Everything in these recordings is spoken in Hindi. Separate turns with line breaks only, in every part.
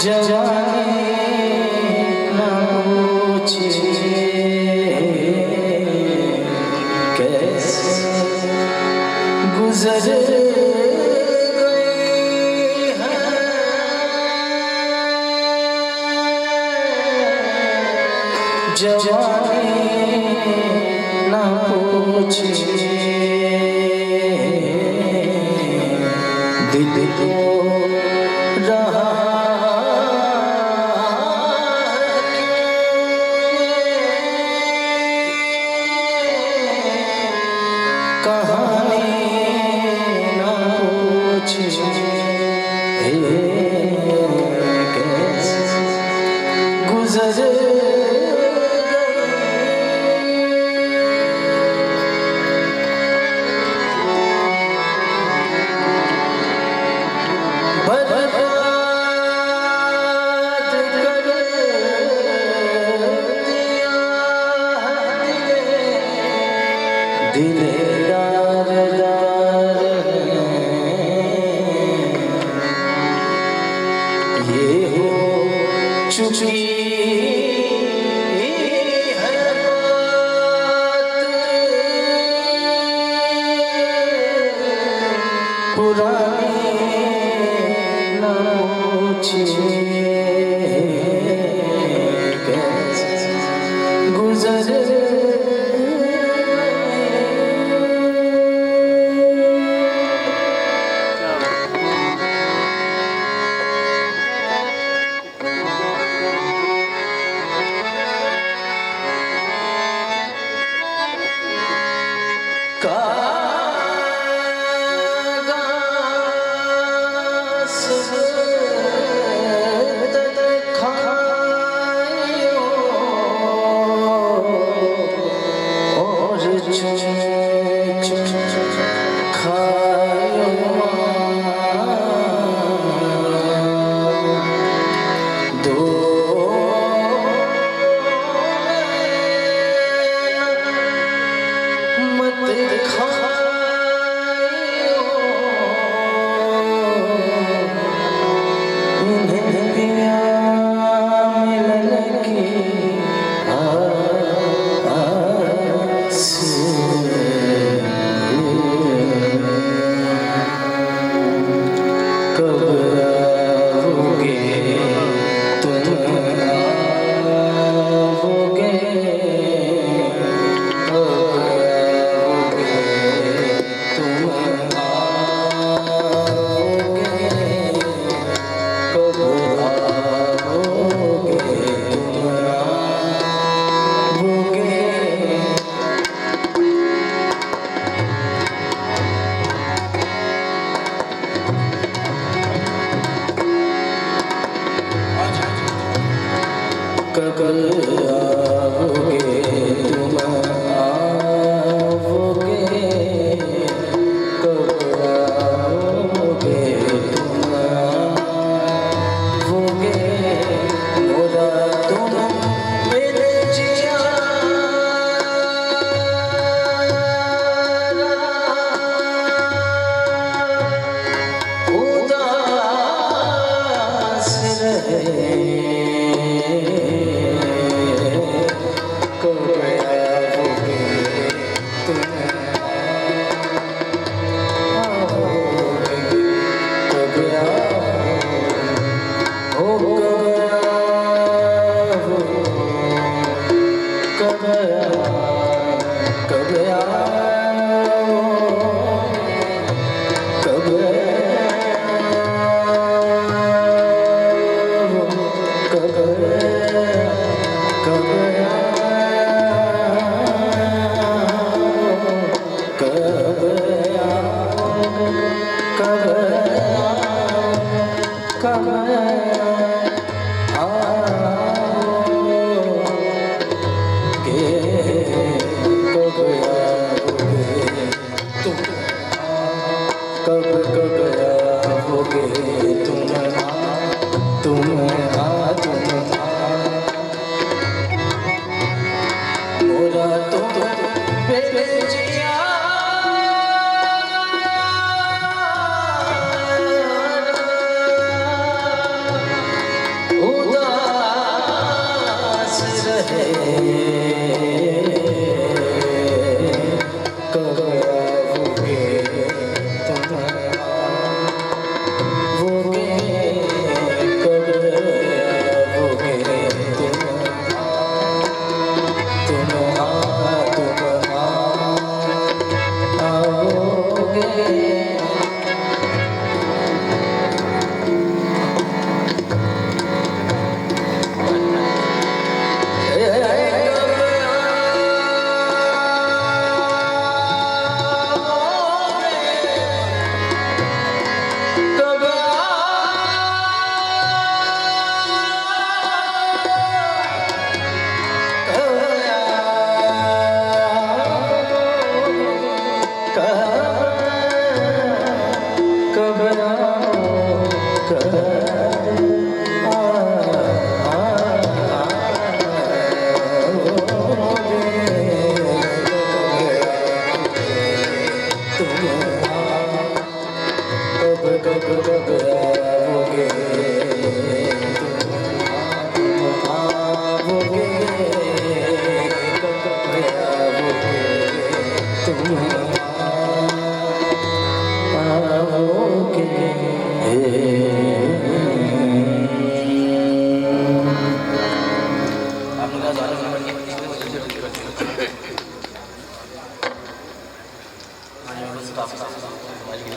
जवानी न पूछिए कैसे गुजर गई है जवानी न पूछिए दिल को रहा कहानी न पूछिए कैसे गुजर ये हो चुकी है बात पुरानी न पूछिए कैसे गुजर कब आओगे तुम आओगे कब आओगे तुम आओगे मोरा तुम मेरे जिया उदास रहे आओगे, तुम आओगे, कब आओगे,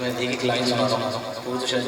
तुम
एक लाइन सुना रहा हूँ वो तो शायद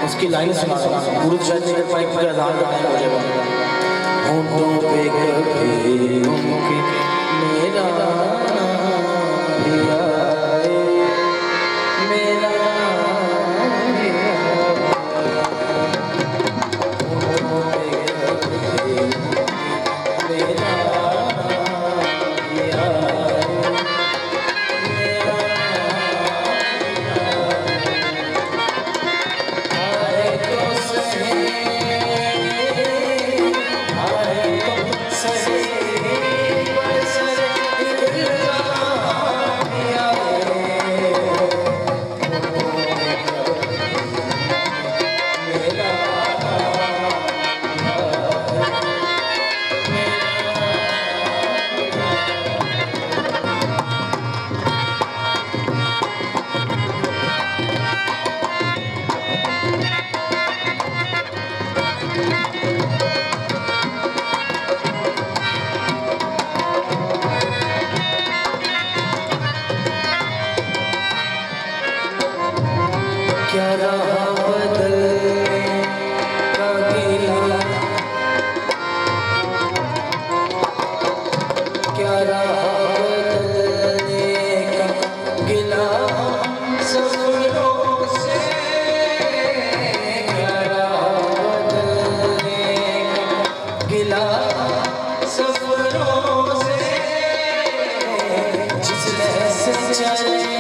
उसकी लाइन सुना रहा हूँ पूरी शायद नहीं कर पाएंगे क्योंकि अज़ान का टाइम हो जाएगा।
होठों पे कभी उनकी मेरा नाम भी आए, मेरा नाम भी आए। होठों पे कभी उनकी मेरा नाम भी आए, मेरा क्या रहा बदलने का गिला, क्या रहा बदलने का गिला सफरों से, क्या रहा बदलने का गिला सफरों से, जिसने से चले